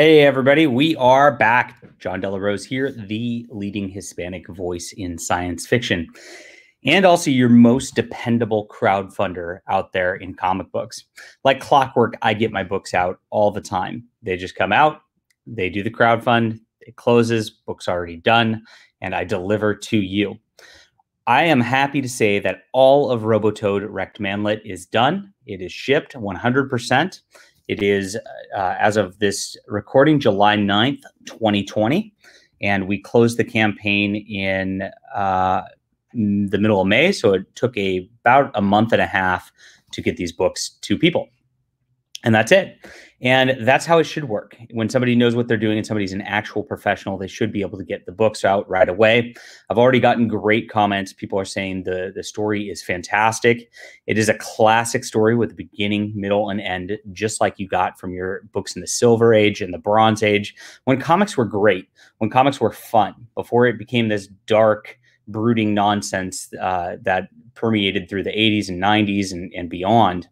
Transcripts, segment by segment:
Hey, everybody, we are back. John Della Rose here, the leading Hispanic voice in science fiction, and also your most dependable crowdfunder out there in comic books. Like clockwork, I get my books out all the time. They just come out, they do the crowdfund, it closes, book's already done, and I deliver to you. I am happy to say that all of Robotoad Wrecked Manlet is done. It is shipped 100%. It is, as of this recording, July 9th, 2020. And we closed the campaign in the middle of May. So it took about a month and a half to get these books to people. And that's it. And that's how it should work. When somebody knows what they're doing and somebody's an actual professional, they should be able to get the books out right away. I've already gotten great comments. People are saying the story is fantastic. It is a classic story with a beginning, middle, and end, just like you got from your books in the Silver Age and the Bronze Age, when comics were great, when comics were fun, before it became this dark, brooding nonsense that permeated through the 80s and 90s and beyond.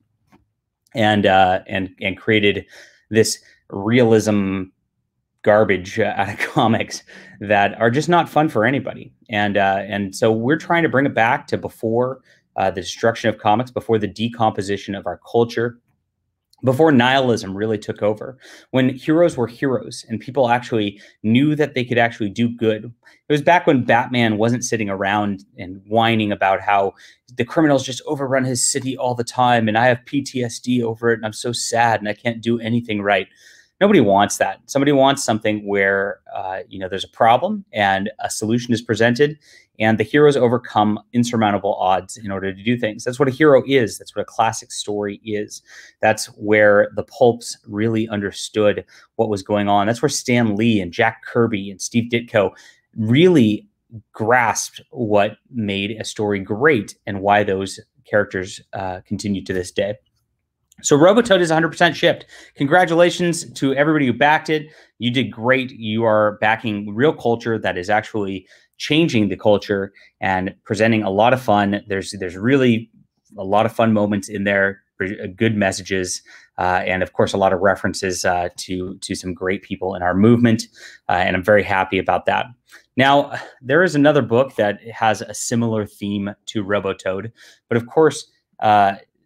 And created this realism garbage out of comics that are just not fun for anybody. And so we're trying to bring it back to before the destruction of comics, before the decomposition of our culture, before nihilism really took over, when heroes were heroes and people actually knew that they could actually do good. It was back when Batman wasn't sitting around and whining about how the criminals just overrun his city all the time and I have PTSD over it and I'm so sad and I can't do anything right. Nobody wants that. Somebody wants something where, there's a problem and a solution is presented and the heroes overcome insurmountable odds in order to do things. That's what a hero is. That's what a classic story is. That's where the pulps really understood what was going on. That's where Stan Lee and Jack Kirby and Steve Ditko really grasped what made a story great and why those characters continue to this day. So Robotoad is 100% shipped. Congratulations to everybody who backed it. You did great. You are backing real culture that is actually changing the culture and presenting a lot of fun. There's really a lot of fun moments in there, good messages, and of course a lot of references to some great people in our movement. And I'm very happy about that. Now, there is another book that has a similar theme to Robotoad, but of course,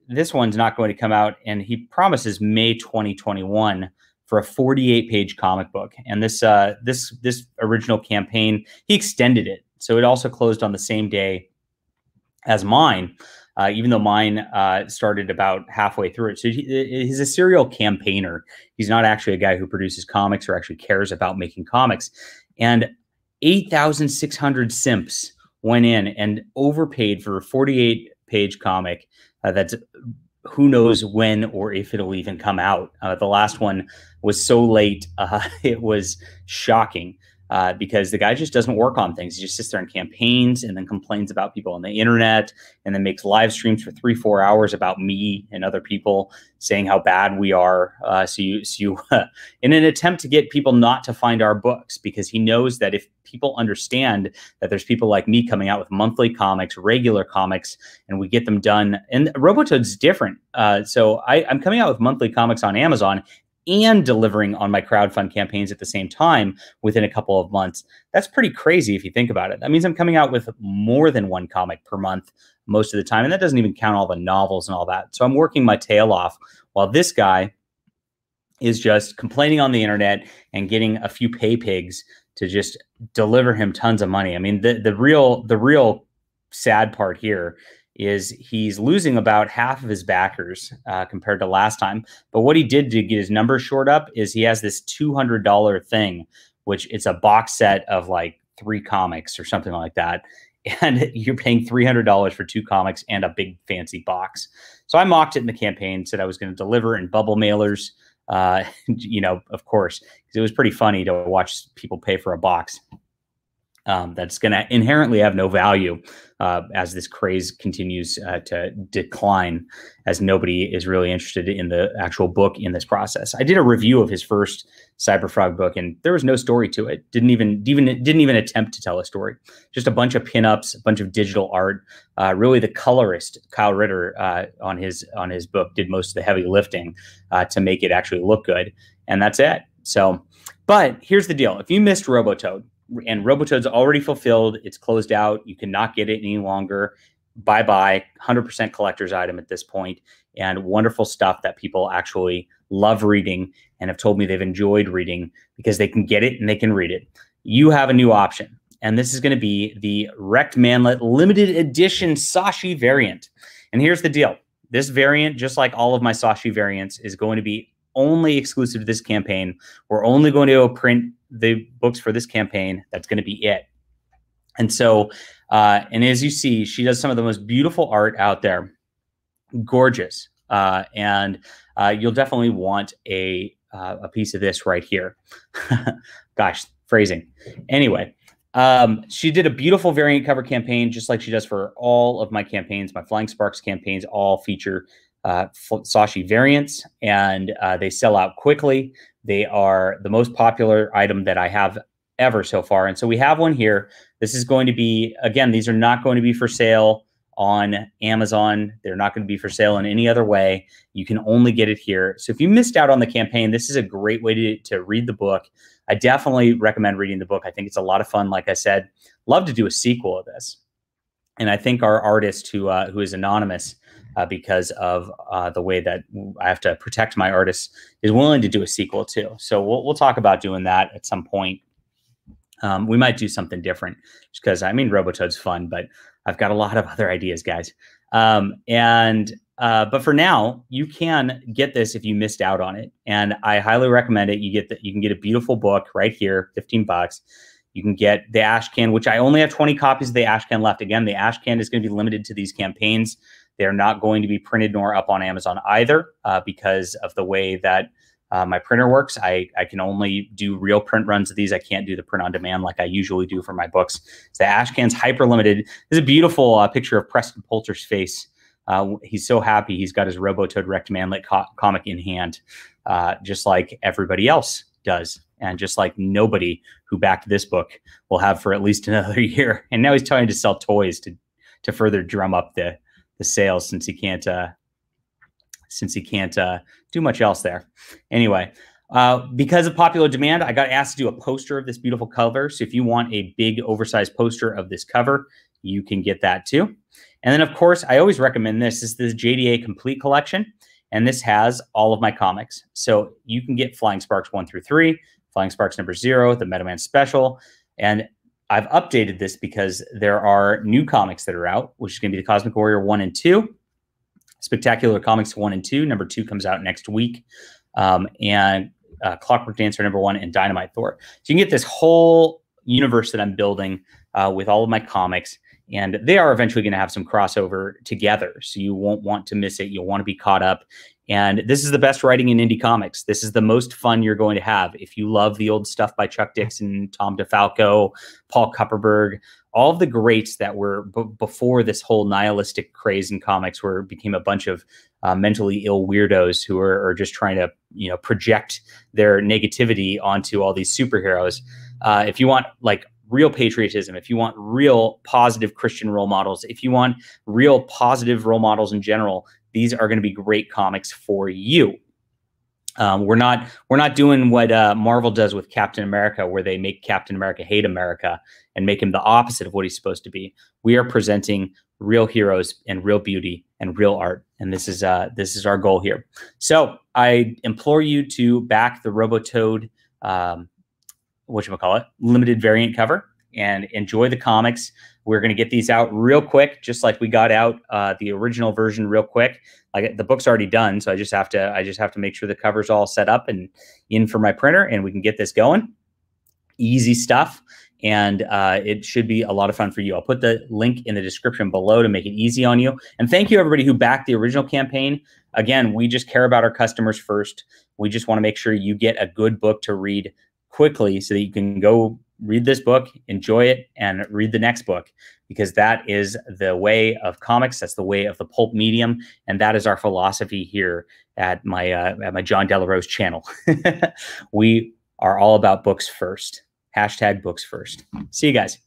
this one's not going to come out, and he promises May 2021 for a 48-page comic book. And this original campaign, he extended it, so it also closed on the same day as mine, even though mine started about halfway through it. So he's a serial campaigner. He's not actually a guy who produces comics or actually cares about making comics. And 8,600 simps went in and overpaid for a 48-page comic. That's who knows when or if it'll even come out. The last one was so late, it was shocking because the guy just doesn't work on things. He just sits there and campaigns and then complains about people on the internet and then makes live streams for 3-4 hours about me and other people saying how bad we are. In an attempt to get people not to find our books, because he knows that if people understand that there's people like me coming out with monthly comics, regular comics, and we get them done. And Robotoad's different. So I'm coming out with monthly comics on Amazon and delivering on my crowdfund campaigns at the same time within a couple of months. That's pretty crazy if you think about it. That means I'm coming out with more than one comic per month most of the time. And that doesn't even count all the novels and all that. So I'm working my tail off while this guy is just complaining on the internet and getting a few pay pigs to just deliver him tons of money. I mean, the real sad part here is he's losing about half of his backers compared to last time. But what he did to get his numbers shored up is he has this $200 thing, which it's a box set of like 3 comics or something like that. And you're paying $300 for 2 comics and a big fancy box. So I mocked it in the campaign, said I was going to deliver in bubble mailers, of course, because it was pretty funny to watch people pay for a box that's going to inherently have no value as this craze continues to decline, as nobody is really interested in the actual book in this process. I did a review of his first Cyberfrog book, and there was no story to it. Didn't even attempt to tell a story. Just a bunch of pinups, a bunch of digital art. Really, the colorist Kyle Ritter on his book did most of the heavy lifting to make it actually look good, and that's it. So, but here's the deal. If you missed Robotoad and Robotoad's already fulfilled, it's closed out, you cannot get it any longer. Bye-bye, 100% collector's item at this point, and wonderful stuff that people actually love reading and have told me they've enjoyed reading because they can get it and they can read it. You have a new option, and this is going to be the Wrecked Manlet limited edition Sashi variant. And here's the deal. This variant, just like all of my Sashi variants, is going to be only exclusive to this campaign. We're only going to print the books for this campaign. That's going to be it. And so, and as you see, she does some of the most beautiful art out there. Gorgeous. And you'll definitely want a piece of this right here. Gosh, phrasing. Anyway, she did a beautiful variant cover campaign, just like she does for all of my campaigns. My Flying Sparks campaigns all feature Sashi variants, and they sell out quickly. They are the most popular item that I have ever so far. And so we have one here. This is going to be, again, these are not going to be for sale on Amazon. They're not going to be for sale in any other way. You can only get it here. So if you missed out on the campaign, this is a great way to read the book. I definitely recommend reading the book. I think it's a lot of fun. Like I said, love to do a sequel of this. And I think our artist who is anonymous because of the way that I have to protect my artists is willing to do a sequel too. So we'll talk about doing that at some point. We might do something different just because, I mean, Robotoad's fun, but I've got a lot of other ideas, guys. But for now, you can get this if you missed out on it. And I highly recommend it. You can get a beautiful book right here, $15. You can get the Ashcan, which I only have 20 copies of the Ashcan left. Again, the Ashcan is going to be limited to these campaigns. They're not going to be printed nor up on Amazon either because of the way that my printer works. I can only do real print runs of these. I can't do the print on demand like I usually do for my books. So the Ashcan's hyper limited. This is a beautiful picture of Preston Poulter's face. He's so happy he's got his Robotoad Wrecked Manlet comic in hand, just like everybody else does. And just like nobody who backed this book will have for at least another year. And now he's trying to sell toys to further drum up the sales since he can't do much else there. Anyway, because of popular demand, I got asked to do a poster of this beautiful cover. So if you want a big oversized poster of this cover, you can get that too. And then of course, I always recommend this. This is the JDA Complete Collection. And this has all of my comics. So you can get Flying Sparks 1 through 3, Flying Sparks number 0, the Metaman Special. And I've updated this because there are new comics that are out, which is going to be the Cosmic Warrior 1 and 2. Spectacular Comics 1 and 2. Number 2 comes out next week. And Clockwork Dancer number 1 and Dynamite Thor. So you can get this whole universe that I'm building with all of my comics. And they are eventually going to have some crossover together. So you won't want to miss it. You'll want to be caught up. And this is the best writing in indie comics. This is the most fun you're going to have. If you love the old stuff by Chuck Dixon, Tom DeFalco, Paul Kupperberg, all of the greats that were before this whole nihilistic craze in comics where it became a bunch of mentally ill weirdos who are just trying to, project their negativity onto all these superheroes. If you want like real patriotism, if you want real positive Christian role models, if you want real positive role models in general, these are going to be great comics for you. We're not doing what Marvel does with Captain America, where they make Captain America hate America and make him the opposite of what he's supposed to be. We are presenting real heroes and real beauty and real art, and this is our goal here. So I implore you to back the Robotoad limited variant cover and enjoy the comics. We're going to get these out real quick, just like we got out the original version real quick. Like the book's already done, so I just have to make sure the cover's all set up and in for my printer, and we can get this going. Easy stuff, and it should be a lot of fun for you. I'll put the link in the description below to make it easy on you. And thank you everybody who backed the original campaign. Again, we just care about our customers first. We just want to make sure you get a good book to read quickly so that you can go read this book, enjoy it, and read the next book, because that is the way of comics. That's the way of the pulp medium, and that is our philosophy here at my John Della Rose channel. We are all about books first. #books first. See you guys.